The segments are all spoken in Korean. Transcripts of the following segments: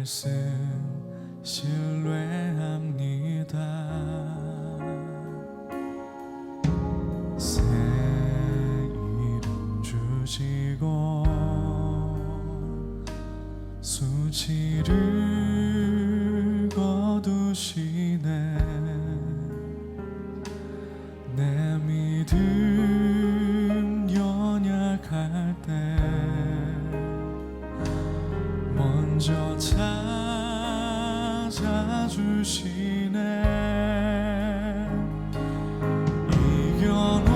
말씀 신뢰합니다. 새 이름 주시고 수치를 거두시네. 내 믿음 연약할 때 먼저 찾아주시네. 이겨놓은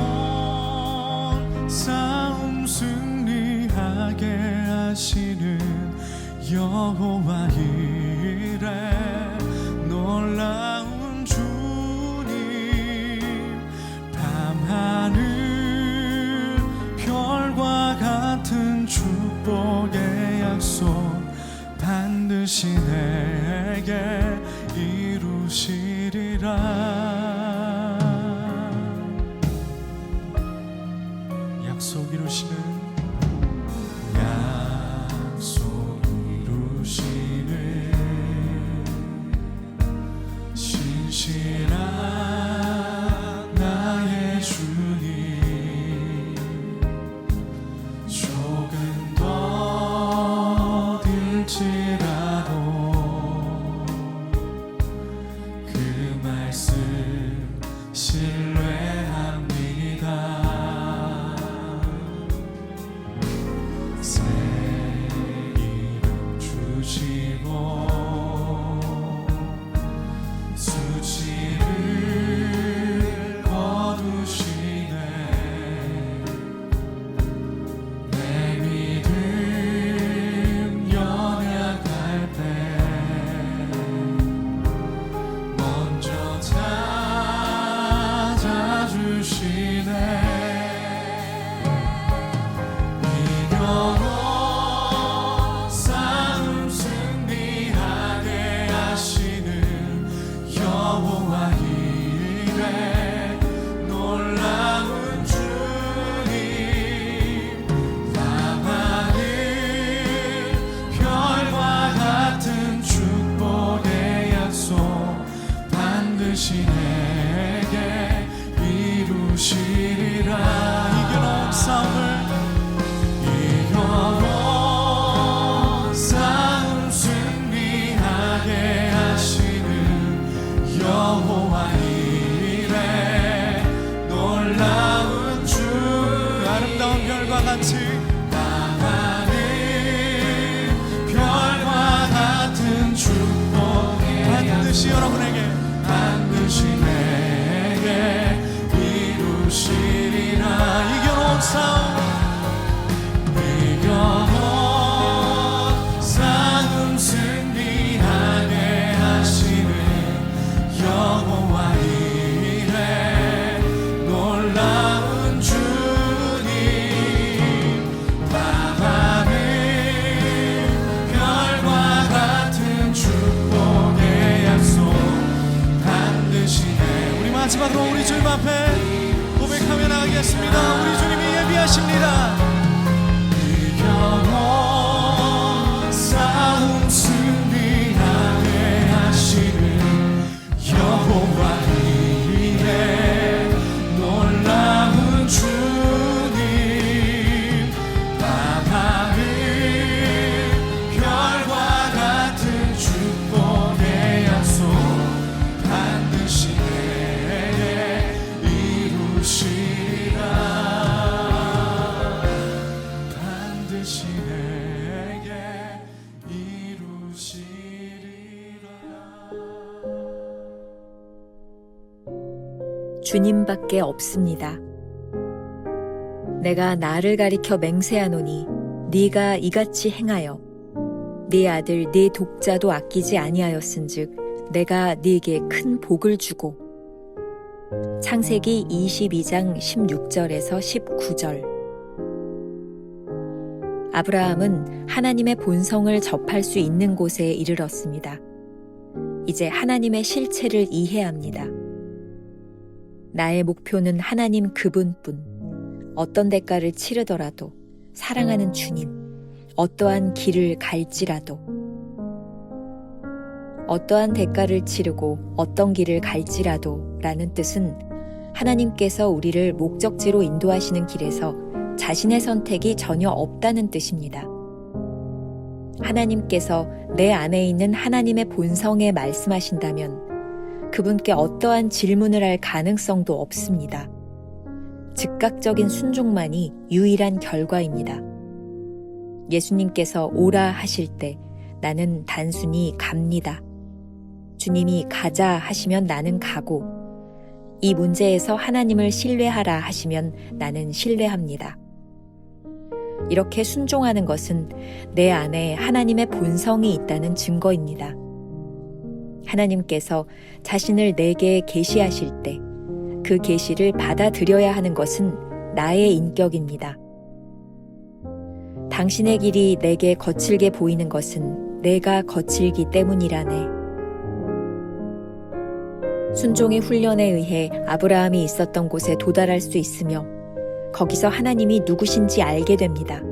싸움 승리하게 하시는 여호와 이래. 놀라운 주님, 밤하늘 별과 같은 축복의 약속 반드시 내게 이루시리라. 약속 이루시는, 약속 이루시는 신실한 나의 주님, 조금 더 들지라도 그 말씀 신뢰합니다. 새 이름 주시고 수치를 거두시네. 내 믿음 연약할 때 먼저 찾아주시네. 이겨놓은 싸움 승리하게 하시는 여호와 이래. 놀라운 주님, 밤하늘 별과 같은 축복의 약속 반드시 내게 이루시리라. 이겨놓은 싸움을, 이겨놓은 싸움 승리하게 하시는 여호와 이래. 놀라운 주, 아름다운 별과 같이, 밤하늘 별과 같은 축복 반드시 여러분에게, 반드시 내게 이루시리라. 이겨놓은 싸움, 이겨놓은 싸움 승리하게 하시는 여호와 이래. 놀라운 주님, 밤하늘 별과 같은 축복의 약속 반드시 내. 우리 마지막으로 우리 주님 앞에 고백하며 나가겠습니다. 우리 주님이 예비하십니다. 이겨놓은 싸움 승리하게 하시는 여호와 이래. 놀라운 주님, 밤하늘 별과 같은 축복의 약속 반드시 내게 이루시리라. 반드시 내게 이루시리라. 주님밖에 없습니다. 내가 나를 가리켜 맹세하노니 네가 이같이 행하여 네 아들 네 독자도 아끼지 아니하였은즉 내가 네게 큰 복을 주고. 창세기 22장 16절에서 19절. 아브라함은 하나님의 본성을 접할 수 있는 곳에 이르렀습니다. 이제 하나님의 실체를 이해합니다. 나의 목표는 하나님 그분뿐. 어떤 대가를 치르더라도 사랑하는 주님, 어떠한 길을 갈지라도. 어떠한 대가를 치르고 어떤 길을 갈지라도 라는 뜻은 하나님께서 우리를 목적지로 인도하시는 길에서 자신의 선택이 전혀 없다는 뜻입니다. 하나님께서 내 안에 있는 하나님의 본성에 말씀하신다면 그분께 어떠한 질문을 할 가능성도 없습니다. 즉각적인 순종만이 유일한 결과입니다. 예수님께서 오라 하실 때 나는 단순히 갑니다. 주님이 가자 하시면 나는 가고, 이 문제에서 하나님을 신뢰하라 하시면 나는 신뢰합니다. 이렇게 순종하는 것은 내 안에 하나님의 본성이 있다는 증거입니다. 하나님께서 자신을 내게 계시하실 때 그 계시를 받아들여야 하는 것은 나의 인격입니다. 당신의 길이 내게 거칠게 보이는 것은 내가 거칠기 때문이라네. 순종의 훈련에 의해 아브라함이 있었던 곳에 도달할 수 있으며 거기서 하나님이 누구신지 알게 됩니다.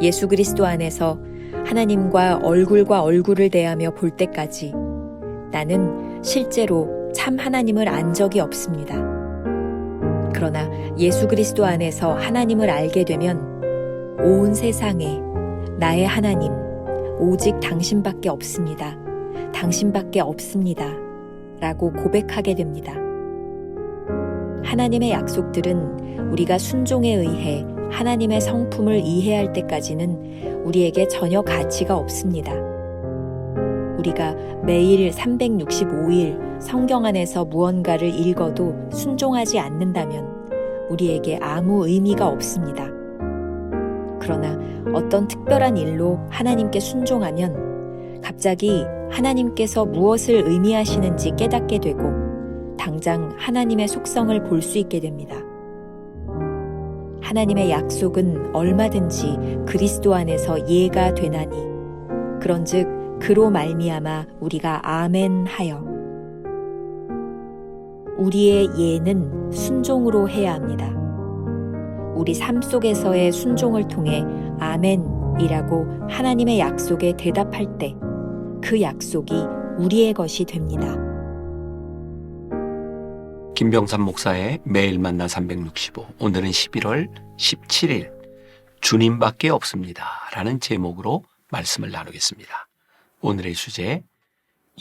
예수 그리스도 안에서 하나님과 얼굴과 얼굴을 대하며 볼 때까지 나는 실제로 참 하나님을 안 적이 없습니다. 그러나 예수 그리스도 안에서 하나님을 알게 되면 온 세상에 나의 하나님, 오직 당신밖에 없습니다. 당신밖에 없습니다. 라고 고백하게 됩니다. 하나님의 약속들은 우리가 순종에 의해 하나님의 성품을 이해할 때까지는 우리에게 전혀 가치가 없습니다. 우리가 매일 365일 성경 안에서 무언가를 읽어도 순종하지 않는다면 우리에게 아무 의미가 없습니다. 그러나 어떤 특별한 일로 하나님께 순종하면 갑자기 하나님께서 무엇을 의미하시는지 깨닫게 되고 당장 하나님의 속성을 볼 수 있게 됩니다. 하나님의 약속은 얼마든지 그리스도 안에서 예가 되나니 그런즉 그로 말미암아 우리가 아멘하여. 우리의 예는 순종으로 해야 합니다. 우리 삶 속에서의 순종을 통해 아멘이라고 하나님의 약속에 대답할 때 그 약속이 우리의 것이 됩니다. 김병삼 목사의 매일 만나 365, 오늘은 11월 17일 주님밖에 없습니다 라는 제목으로 말씀을 나누겠습니다. 오늘의 주제,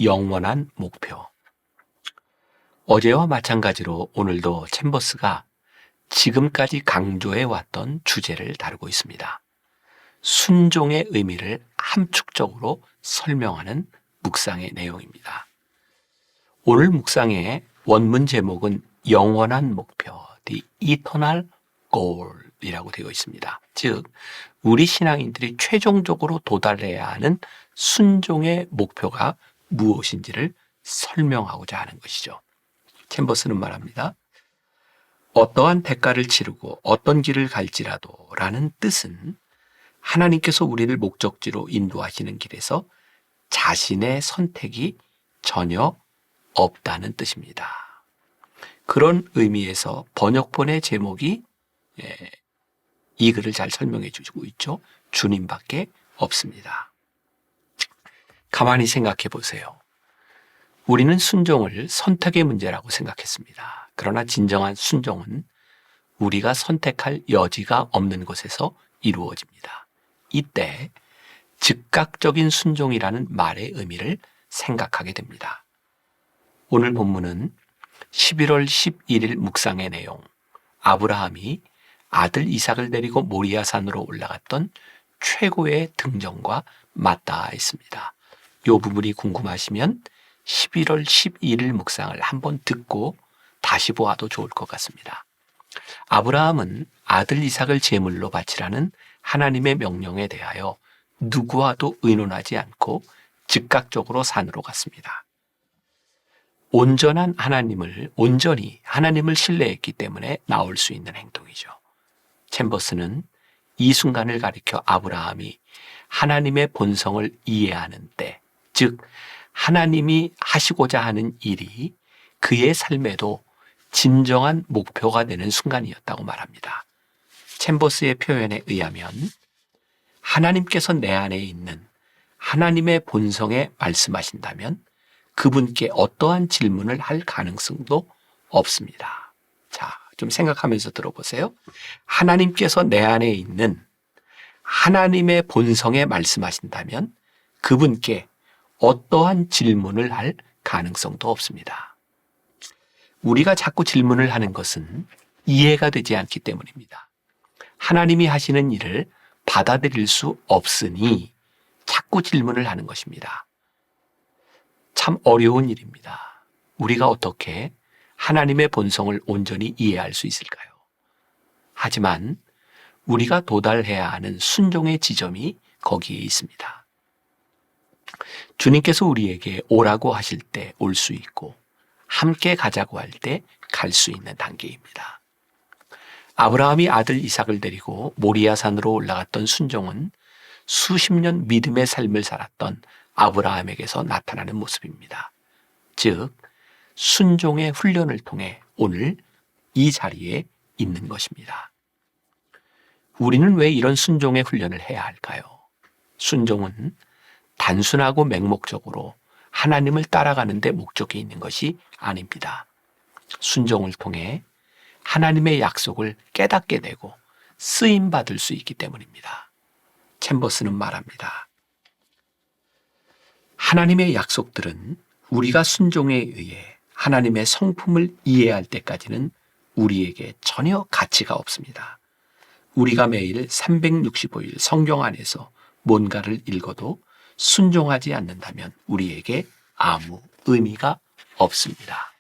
영원한 목표. 어제와 마찬가지로 오늘도 챔버스가 지금까지 강조해왔던 주제를 다루고 있습니다. 순종의 의미를 함축적으로 설명하는 묵상의 내용입니다. 오늘 묵상의 원문 제목은 영원한 목표, The Eternal Goal이라고 되어 있습니다. 즉, 우리 신앙인들이 최종적으로 도달해야 하는 순종의 목표가 무엇인지를 설명하고자 하는 것이죠. 챔버스는 말합니다. 어떠한 대가를 치르고 어떤 길을 갈지라도 라는 뜻은 하나님께서 우리를 목적지로 인도하시는 길에서 자신의 선택이 전혀 없다는 뜻입니다. 그런 의미에서 번역본의 제목이 이 글을 잘 설명해 주고 있죠. 주님밖에 없습니다. 가만히 생각해 보세요. 우리는 순종을 선택의 문제라고 생각했습니다. 그러나 진정한 순종은 우리가 선택할 여지가 없는 곳에서 이루어집니다. 이때 즉각적인 순종이라는 말의 의미를 생각하게 됩니다. 오늘 본문은 11월 11일 묵상의 내용, 아브라함이 아들 이삭을 데리고 모리아산으로 올라갔던 최고의 등정과 맞닿아 있습니다. 이 부분이 궁금하시면 11월 11일 묵상을 한번 듣고 다시 보아도 좋을 것 같습니다. 아브라함은 아들 이삭을 제물로 바치라는 하나님의 명령에 대하여 누구와도 의논하지 않고 즉각적으로 산으로 갔습니다. 온전히 하나님을 신뢰했기 때문에 나올 수 있는 행동이죠. 챔버스는 이 순간을 가리켜 아브라함이 하나님의 본성을 이해하는 때, 즉 하나님이 하시고자 하는 일이 그의 삶에도 진정한 목표가 되는 순간이었다고 말합니다. 챔버스의 표현에 의하면 하나님께서 내 안에 있는 하나님의 본성에 말씀하신다면 그분께 어떠한 질문을 할 가능성도 없습니다. 자, 좀 생각하면서 들어보세요. 하나님께서 내 안에 있는 하나님의 본성에 말씀하신다면 그분께 어떠한 질문을 할 가능성도 없습니다. 우리가 자꾸 질문을 하는 것은 이해가 되지 않기 때문입니다. 하나님이 하시는 일을 받아들일 수 없으니 자꾸 질문을 하는 것입니다. 참 어려운 일입니다. 우리가 어떻게 하나님의 본성을 온전히 이해할 수 있을까요? 하지만 우리가 도달해야 하는 순종의 지점이 거기에 있습니다. 주님께서 우리에게 오라고 하실 때 올 수 있고 함께 가자고 할 때 갈 수 있는 단계입니다. 아브라함이 아들 이삭을 데리고 모리아 산으로 올라갔던 순종은 수십 년 믿음의 삶을 살았던 아브라함에게서 나타나는 모습입니다. 즉, 순종의 훈련을 통해 오늘 이 자리에 있는 것입니다. 우리는 왜 이런 순종의 훈련을 해야 할까요? 순종은 단순하고 맹목적으로 하나님을 따라가는 데 목적이 있는 것이 아닙니다. 순종을 통해 하나님의 약속을 깨닫게 되고 쓰임받을 수 있기 때문입니다. 챔버스는 말합니다. 하나님의 약속들은 우리가 순종에 의해 하나님의 성품을 이해할 때까지는 우리에게 전혀 가치가 없습니다. 우리가 매일 365일 성경 안에서 뭔가를 읽어도 순종하지 않는다면 우리에게 아무 의미가 없습니다.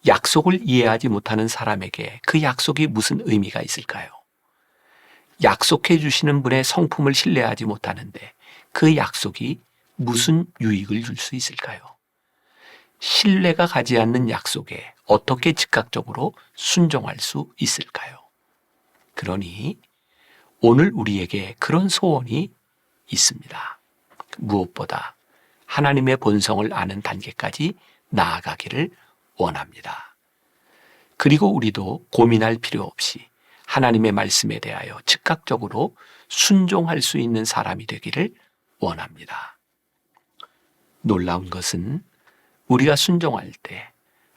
약속을 이해하지 못하는 사람에게 그 약속이 무슨 의미가 있을까요? 약속해 주시는 분의 성품을 신뢰하지 못하는데 그 약속이 무슨 유익을 줄 수 있을까요? 신뢰가 가지 않는 약속에 어떻게 즉각적으로 순종할 수 있을까요? 그러니 오늘 우리에게 그런 소원이 있습니다. 무엇보다 하나님의 본성을 아는 단계까지 나아가기를 원합니다. 그리고 우리도 고민할 필요 없이 하나님의 말씀에 대하여 즉각적으로 순종할 수 있는 사람이 되기를 원합니다. 놀라운 것은 우리가 순종할 때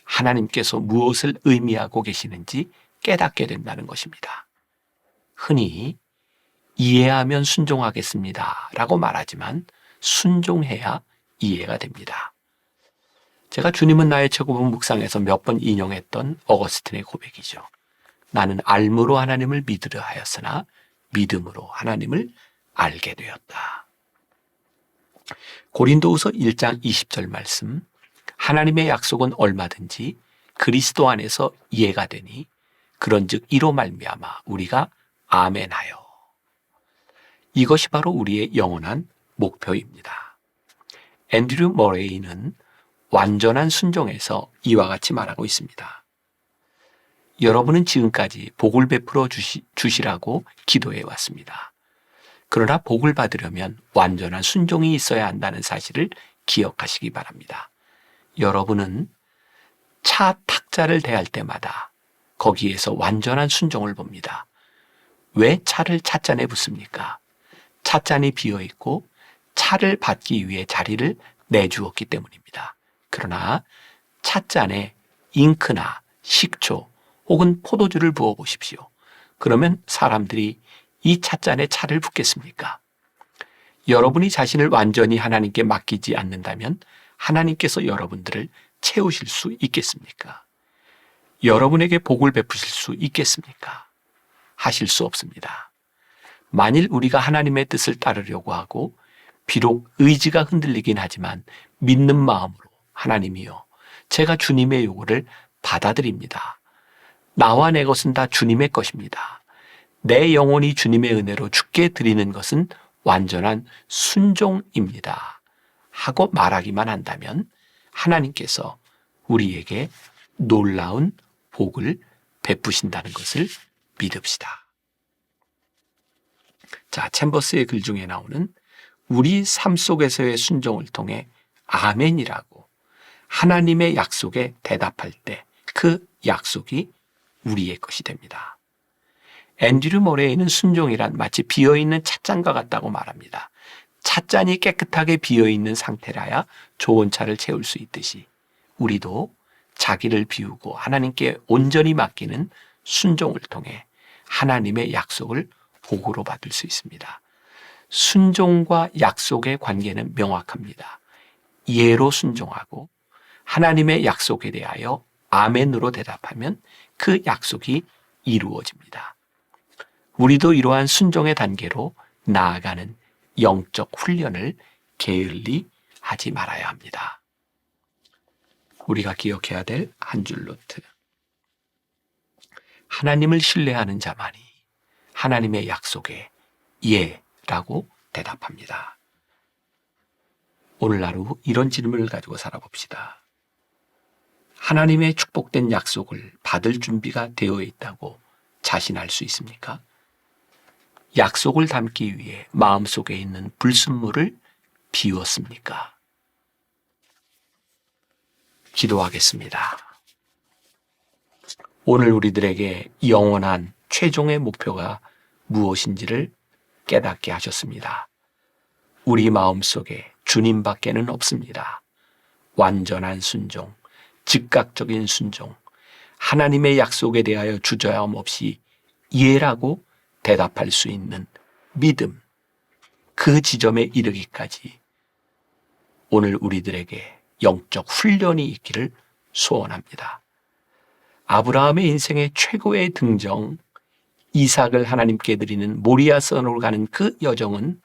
하나님께서 무엇을 의미하고 계시는지 깨닫게 된다는 것입니다. 흔히 이해하면 순종하겠습니다 라고 말하지만 순종해야 이해가 됩니다. 제가 주님은 나의 최고봉 묵상에서 몇 번 인용했던 어거스틴의 고백이죠. 나는 알므로 하나님을 믿으려 하였으나 믿음으로 하나님을 알게 되었다. 고린도후서 1장 20절 말씀, 하나님의 약속은 얼마든지 그리스도 안에서 이해가 되니 그런즉 이로 말미암아 우리가 아멘하여. 이것이 바로 우리의 영원한 목표입니다. 앤드류 머레이는 완전한 순종에서 이와 같이 말하고 있습니다. 여러분은 지금까지 복을 베풀어 주시라고 기도해 왔습니다. 그러나 복을 받으려면 완전한 순종이 있어야 한다는 사실을 기억하시기 바랍니다. 여러분은 차 탁자를 대할 때마다 거기에서 완전한 순종을 봅니다. 왜 차를 찻잔에 붓습니까? 찻잔이 비어있고 차를 받기 위해 자리를 내주었기 때문입니다. 그러나 찻잔에 잉크나 식초 혹은 포도주를 부어 보십시오. 그러면 사람들이 이 찻잔에 차를 붓겠습니까? 여러분이 자신을 완전히 하나님께 맡기지 않는다면 하나님께서 여러분들을 채우실 수 있겠습니까? 여러분에게 복을 베푸실 수 있겠습니까? 하실 수 없습니다. 만일 우리가 하나님의 뜻을 따르려고 하고 비록 의지가 흔들리긴 하지만 믿는 마음으로 하나님이여, 제가 주님의 요구를 받아들입니다. 나와 내 것은 다 주님의 것입니다. 내 영혼이 주님의 은혜로 주께 드리는 것은 완전한 순종입니다. 하고 말하기만 한다면 하나님께서 우리에게 놀라운 복을 베푸신다는 것을 믿읍시다. 자, 챔버스의 글 중에 나오는 우리 삶 속에서의 순종을 통해 아멘이라고 하나님의 약속에 대답할 때 그 약속이 우리의 것이 됩니다. 앤드류 모레이는 순종이란 마치 비어있는 찻잔과 같다고 말합니다. 찻잔이 깨끗하게 비어있는 상태라야 좋은 차를 채울 수 있듯이 우리도 자기를 비우고 하나님께 온전히 맡기는 순종을 통해 하나님의 약속을 복으로 받을 수 있습니다. 순종과 약속의 관계는 명확합니다. 예로 순종하고 하나님의 약속에 대하여 아멘으로 대답하면 그 약속이 이루어집니다. 우리도 이러한 순종의 단계로 나아가는 영적 훈련을 게을리 하지 말아야 합니다. 우리가 기억해야 될 한 줄 노트. 하나님을 신뢰하는 자만이 하나님의 약속에 예라고 대답합니다. 오늘 하루 이런 질문을 가지고 살아봅시다. 하나님의 축복된 약속을 받을 준비가 되어 있다고 자신할 수 있습니까? 약속을 담기 위해 마음속에 있는 불순물을 비웠습니까? 기도하겠습니다. 오늘 우리들에게 영원한 최종의 목표가 무엇인지를 깨닫게 하셨습니다. 우리 마음속에 주님밖에는 없습니다. 완전한 순종, 즉각적인 순종, 하나님의 약속에 대하여 주저함 없이 예라고 대답할 수 있는 믿음, 그 지점에 이르기까지 오늘 우리들에게 영적 훈련이 있기를 소원합니다. 아브라함의 인생의 최고의 등정, 이삭을 하나님께 드리는 모리아산으로 가는 그 여정은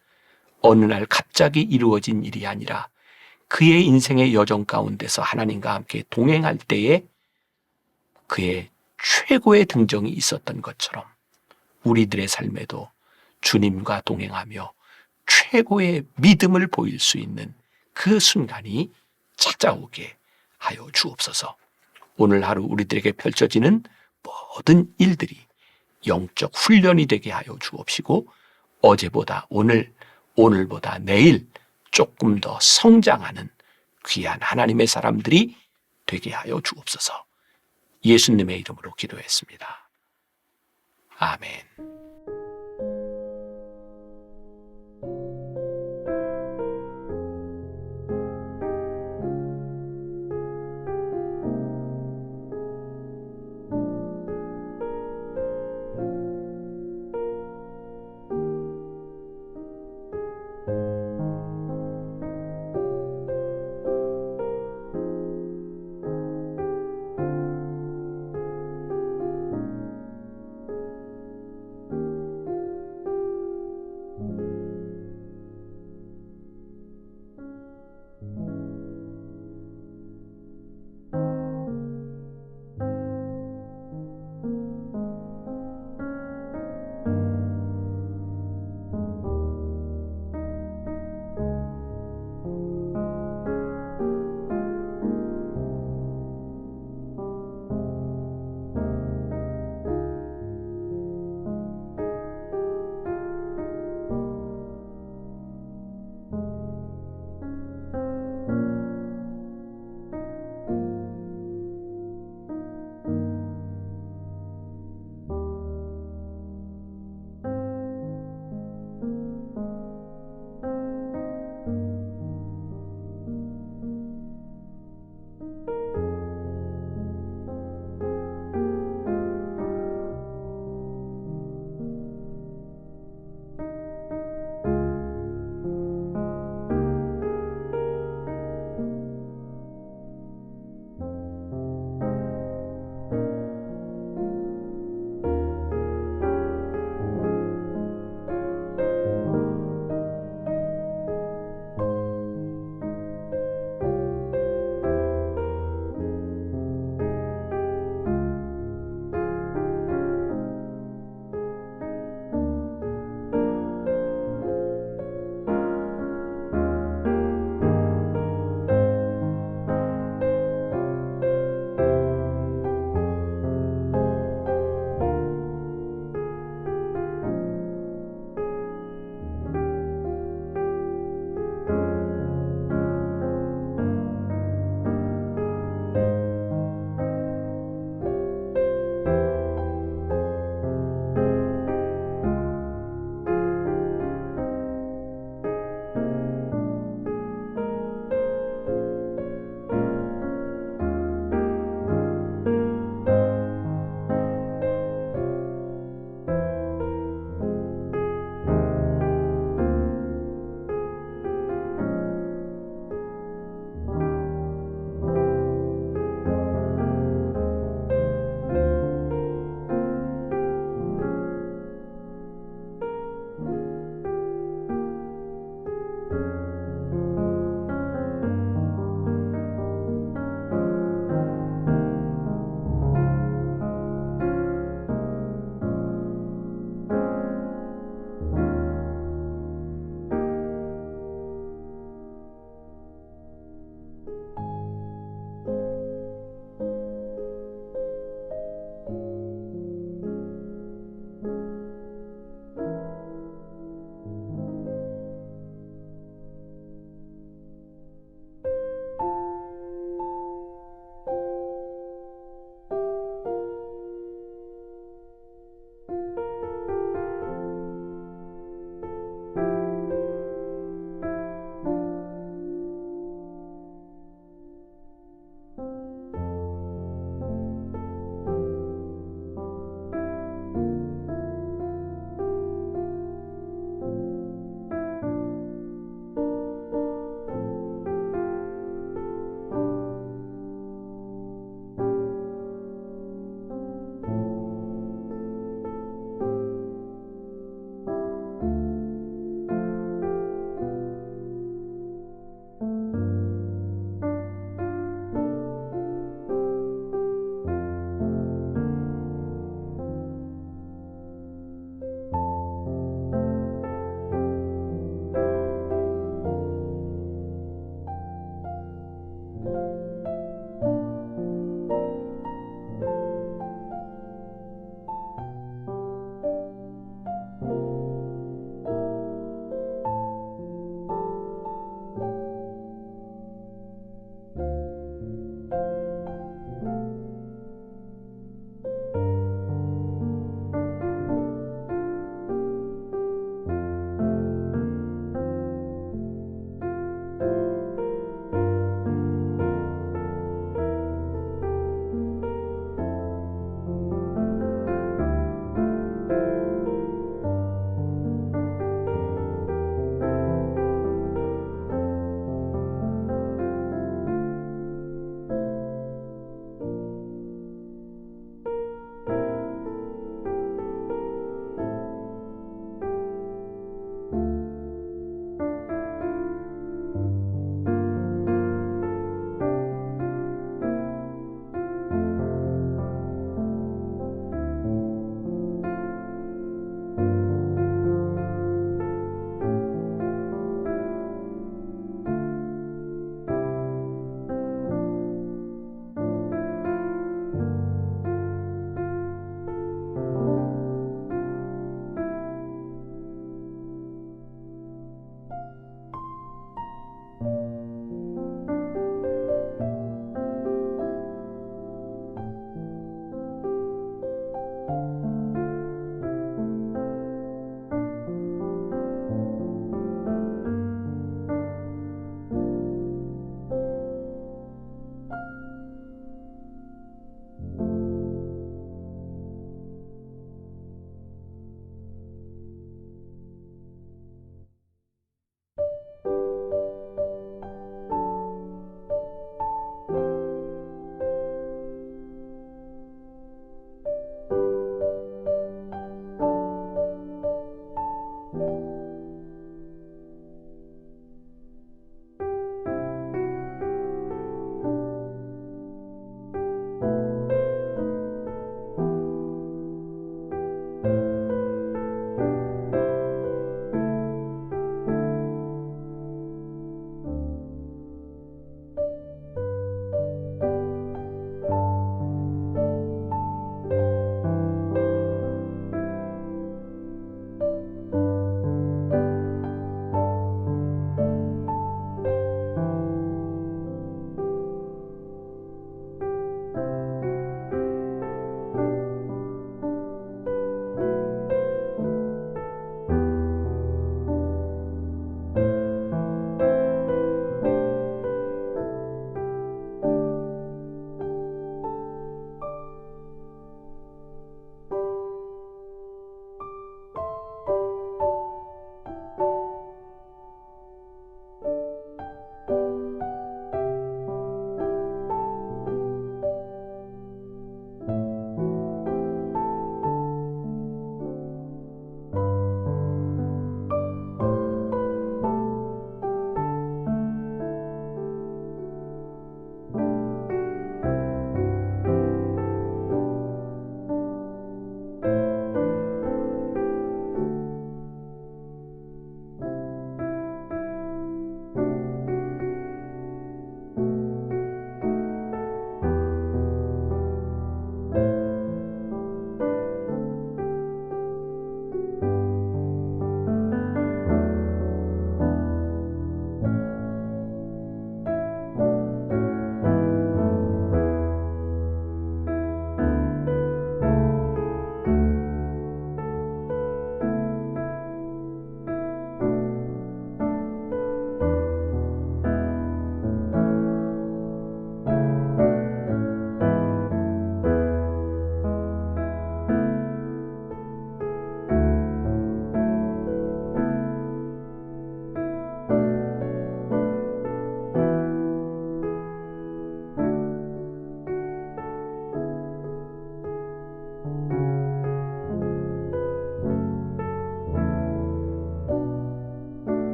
어느 날 갑자기 이루어진 일이 아니라 그의 인생의 여정 가운데서 하나님과 함께 동행할 때에 그의 최고의 등정이 있었던 것처럼 우리들의 삶에도 주님과 동행하며 최고의 믿음을 보일 수 있는 그 순간이 찾아오게 하여 주옵소서. 오늘 하루 우리들에게 펼쳐지는 모든 일들이 영적 훈련이 되게 하여 주옵시고 어제보다 오늘, 오늘보다 내일 조금 더 성장하는 귀한 하나님의 사람들이 되게 하여 주옵소서. 예수님의 이름으로 기도했습니다. 아멘.